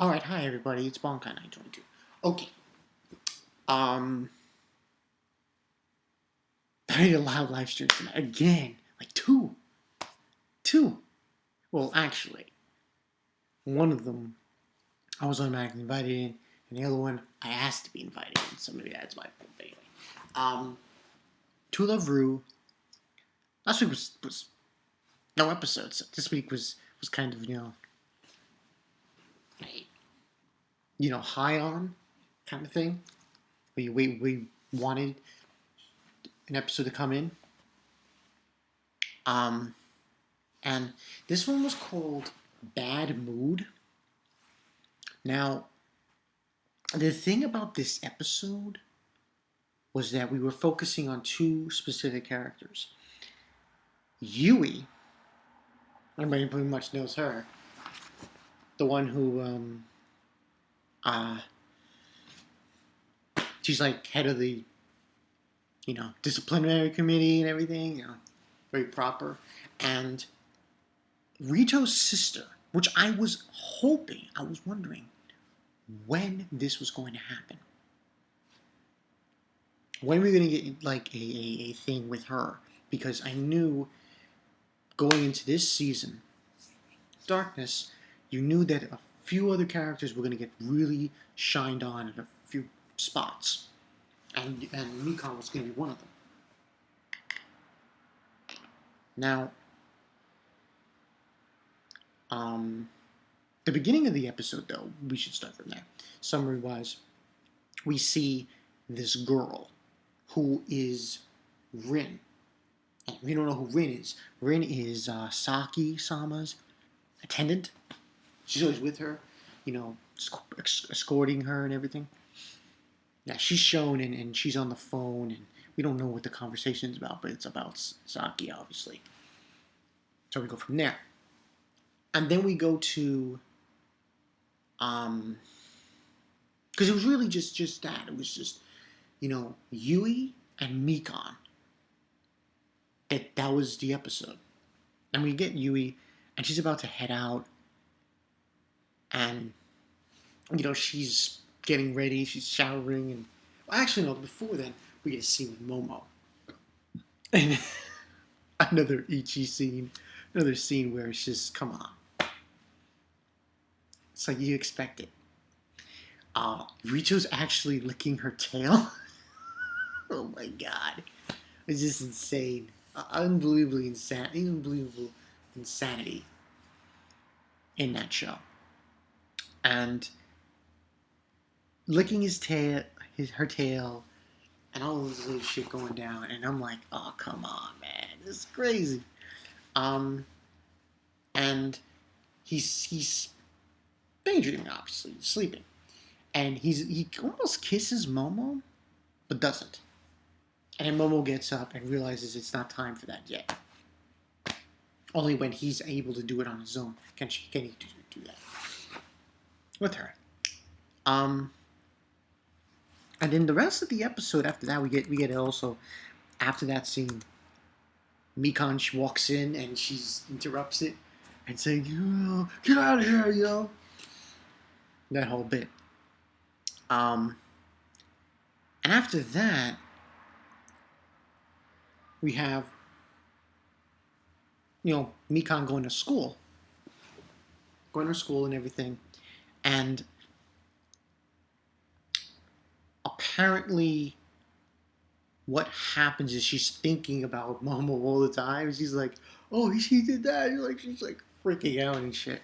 Alright, hi everybody, it's Bonkai922. Okay, um, I did a lot of live streams tonight. Again, like two. Two. Well, actually, one of them I was automatically invited in, and the other one I asked to be invited in, so maybe that's my fault, but anyway. To Love Rue, last week was no episodes. This week was kind of, high on kind of thing. We wanted an episode to come in. And this one was called Bad Mood. Now, the thing about this episode was that we were focusing on two specific characters. Yui, everybody pretty much knows her, the one who, she's like head of the, disciplinary committee and everything, very proper. And Rito's sister, which I was wondering when this was going to happen. When were we going to get like a thing with her? Because I knew going into this season, Darkness, you knew that a few other characters were going to get really shined on in a few spots. And Mikan was going to be one of them. Now, the beginning of the episode, though, we should start from there. Summary-wise, we see this girl who is Rin. And if you don't know who Rin is Saki-sama's attendant. She's always with her, escorting her and everything. Yeah, she's shown and she's on the phone, and we don't know what the conversation is about, but it's about Saki, obviously. So we go from there. And then we go to, because it was really just that. It was just, Yui and Mikan. That was the episode. And we get Yui, and she's about to head out. And, she's getting ready. She's showering. And actually, no, before then, we get a scene with Momo. And another Ichi scene. Another scene where it's just, come on. It's like you expect it. Rito's actually licking her tail. Oh my god. It's just insane. Unbelievable insanity in that show. And licking his tail, her tail, and all this little shit going down, and I'm like, oh come on, man, this is crazy. And he's daydreaming, obviously, sleeping, and he almost kisses Momo, but doesn't. And then Momo gets up and realizes it's not time for that yet. Only when he's able to do it on his own can he do that with her. And then the rest of the episode after that, we get also after that scene. Mikan, she walks in and she interrupts it and saying, get out of here, that whole bit. And after that, we have, Mikan going to school and everything. And apparently what happens is she's thinking about Momo all the time. She's like, oh, she did that. She's like freaking out and shit.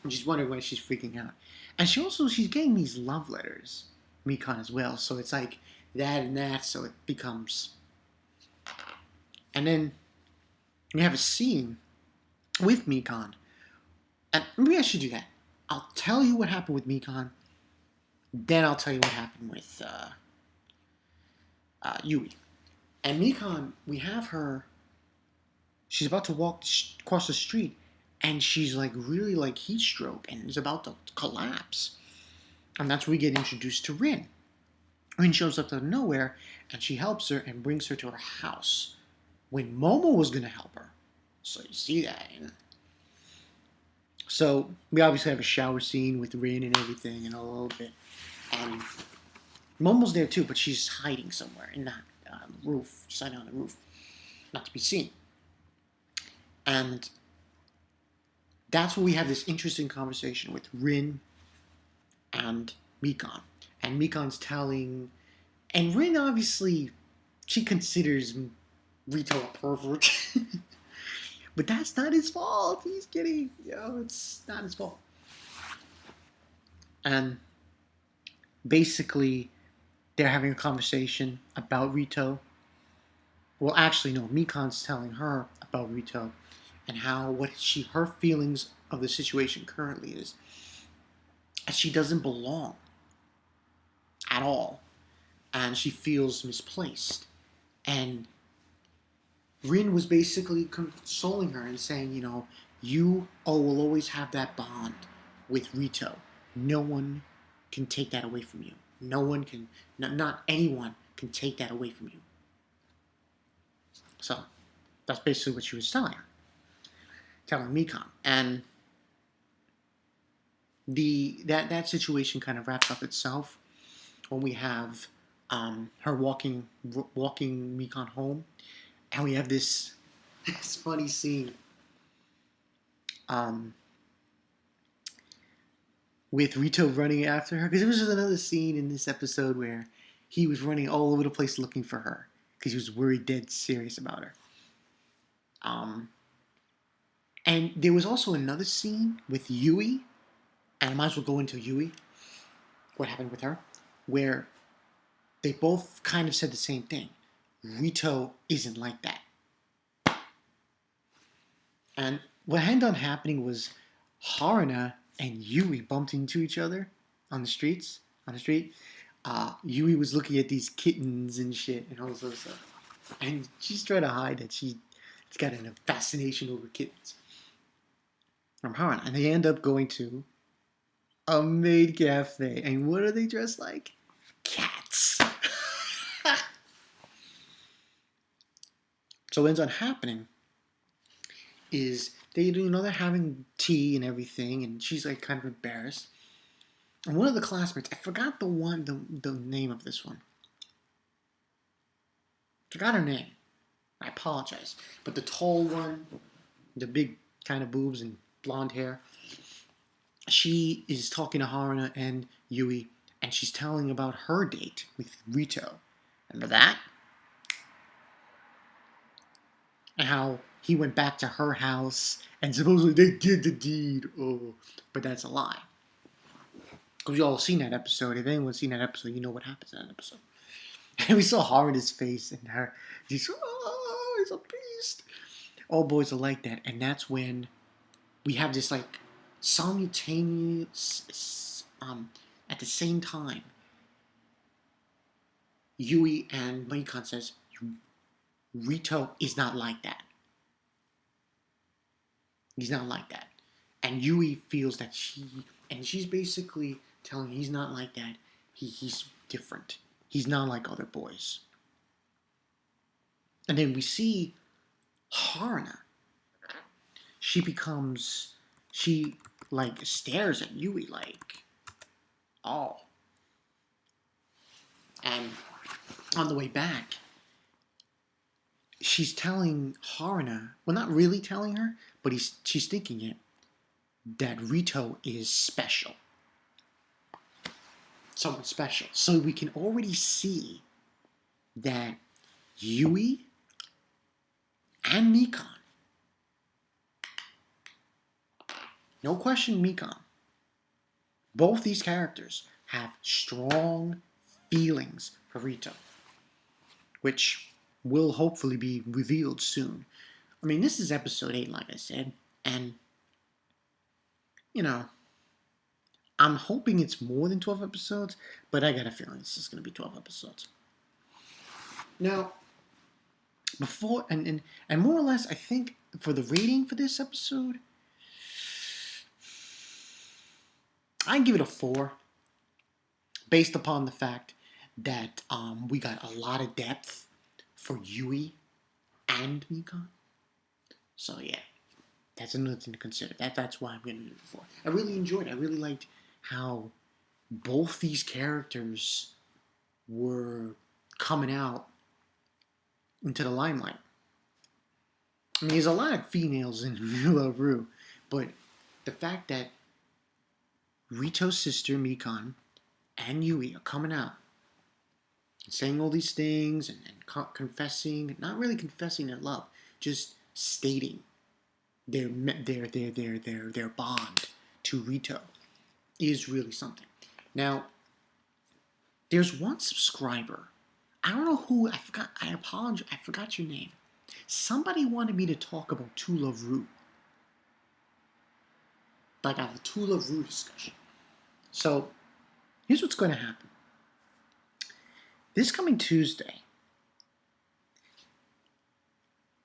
And she's wondering why she's freaking out. And she's getting these love letters, Mikan as well. So it's like that and that. So it becomes. And then we have a scene with Mikan. And maybe I should do that. I'll tell you what happened with Mikan. Then I'll tell you what happened with Yui. And Mikan, we have her. She's about to walk across the street, and she's like really like heat stroke and is about to collapse. And that's where we get introduced to Rin. Rin shows up out of nowhere, and she helps her and brings her to her house when Momo was going to help her. So you see that. So we obviously have a shower scene with Rin and everything and a little bit. And Momo's there too, but she's hiding somewhere in the roof. She's hiding on the roof, not to be seen. And that's where we have this interesting conversation with Rin and Mikan. And Mikan's telling, and Rin obviously, she considers Rito a pervert. But that's not his fault. He's kidding. It's not his fault. And basically, they're having a conversation about Rito. Well, actually, no. Mikan's telling her about Rito and how her feelings of the situation currently is that she doesn't belong at all, and she feels misplaced. And Rin was basically consoling her and saying, you will always have that bond with Rito. No one can take that away from you. No one can, not anyone can take that away from you. So that's basically what she was telling Mikan. And that situation kind of wraps up itself when we have her walking Mikan home, and we have this funny scene with Rito running after her, because there was another scene in this episode where he was running all over the place looking for her because he was worried, dead serious about her. And there was also another scene with Yui, and I might as well go into Yui, what happened with her, where they both kind of said the same thing. Rito isn't like that. And what ended up happening was Haruna and Yui bumped into each other on the street. Yui was looking at these kittens and shit and all this other stuff. And she's trying to hide that she's got a fascination over kittens from Haruna. And they end up going to a maid cafe. And what are they dressed like? Cats. So what ends up happening is they're having tea and everything, and she's like kind of embarrassed. And one of the classmates, I forgot the name of this one. Forgot her name. I apologize. But the tall one, the big kind of boobs and blonde hair, she is talking to Haruna and Yui, and she's telling about her date with Rito. Remember that? And how he went back to her house and supposedly they did the deed. Oh, but that's a lie. Because we all seen that episode. If anyone's seen that episode, you know what happens in that episode. And we saw Haruna's face and her. He's a beast. All boys are like that. And that's when we have this like simultaneous, at the same time, Yui and Mikan says, Rito is not like that. He's not like that. And Yui feels that she's basically telling him he's not like that. He's different. He's not like other boys. And then we see Haruna. She like stares at Yui like, oh. And on the way back, she's telling Haruna, well, not really telling her, but she's thinking it, that Rito is special. Someone special. So we can already see that Yui and Mikan, no question Mikan, both these characters have strong feelings for Rito, which will hopefully be revealed soon. I mean, this is episode 8, like I said, and, I'm hoping it's more than 12 episodes, but I got a feeling this is going to be 12 episodes. Now, before, and more or less, I think, for the rating for this episode, I'd give it a 4, based upon the fact that we got a lot of depth for Yui and Mikan. So yeah, That's another thing to consider. That's why I'm going to do it before. I really enjoyed it. I really liked how both these characters were coming out into the limelight. I mean, there's a lot of females in Real Rue, but the fact that Rito's sister Mikan and Yui are coming out and saying all these things and confessing, not really confessing their love, just stating their bond to Rito is really something. Now, there's one subscriber. I don't know who. I forgot. I apologize. I forgot your name. Somebody wanted me to talk about To Love Rue. Like I have a To Love Rue discussion. So, here's what's going to happen. This coming Tuesday,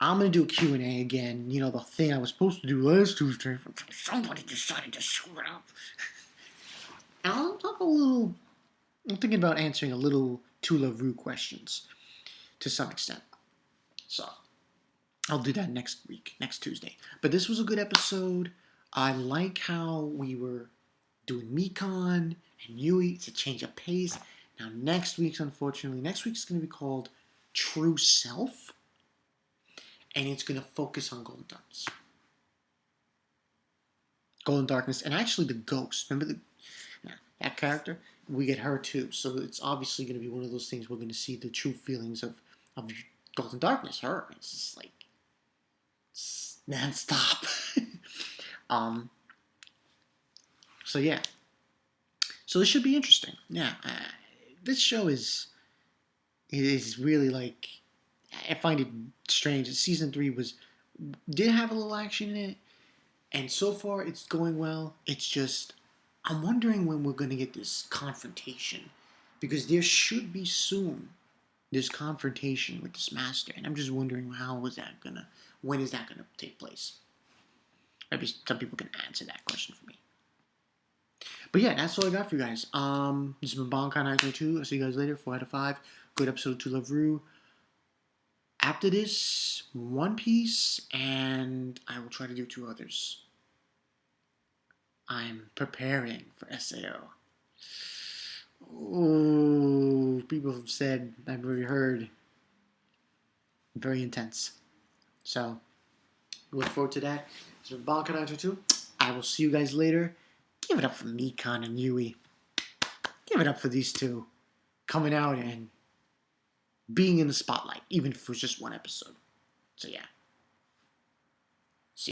I'm going to do a Q&A again. You know, the thing I was supposed to do last Tuesday. Somebody decided to screw it up. And I'll talk a little. I'm thinking about answering a little To Love Rue questions to some extent. So, I'll do that next week, next Tuesday. But this was a good episode. I like how we were doing Mikan and Yui. It's a change of pace. Now, next week's going to be called True Self. And it's going to focus on Golden Darkness. Golden Darkness, and actually the ghost. Remember that character? We get her too. So it's obviously going to be one of those things we're going to see the true feelings of Golden Darkness. Her. It's just like it's non-stop. So yeah. So this should be interesting. Yeah. This show is really like, I find it strange. Season 3 did have a little action in it, and so far it's going well. It's just, I'm wondering when we're going to get this confrontation, because there should be soon this confrontation with this master, and I'm just wondering when is that gonna take place? Maybe some people can answer that question for me. But yeah, that's all I got for you guys. This has been Mikan Ftw. I'll see you guys later. 4 out of 5. Good episode of To Love Rue. After this, One Piece, and I will try to do 2 others. I'm preparing for SAO. Oh, people have said, I've already heard, very intense. So, look forward to that. This has been Mikan Ftw. I will see you guys later. Give it up for Mikan and Yui. Give it up for these two coming out and being in the spotlight, even if it was just one episode. So yeah.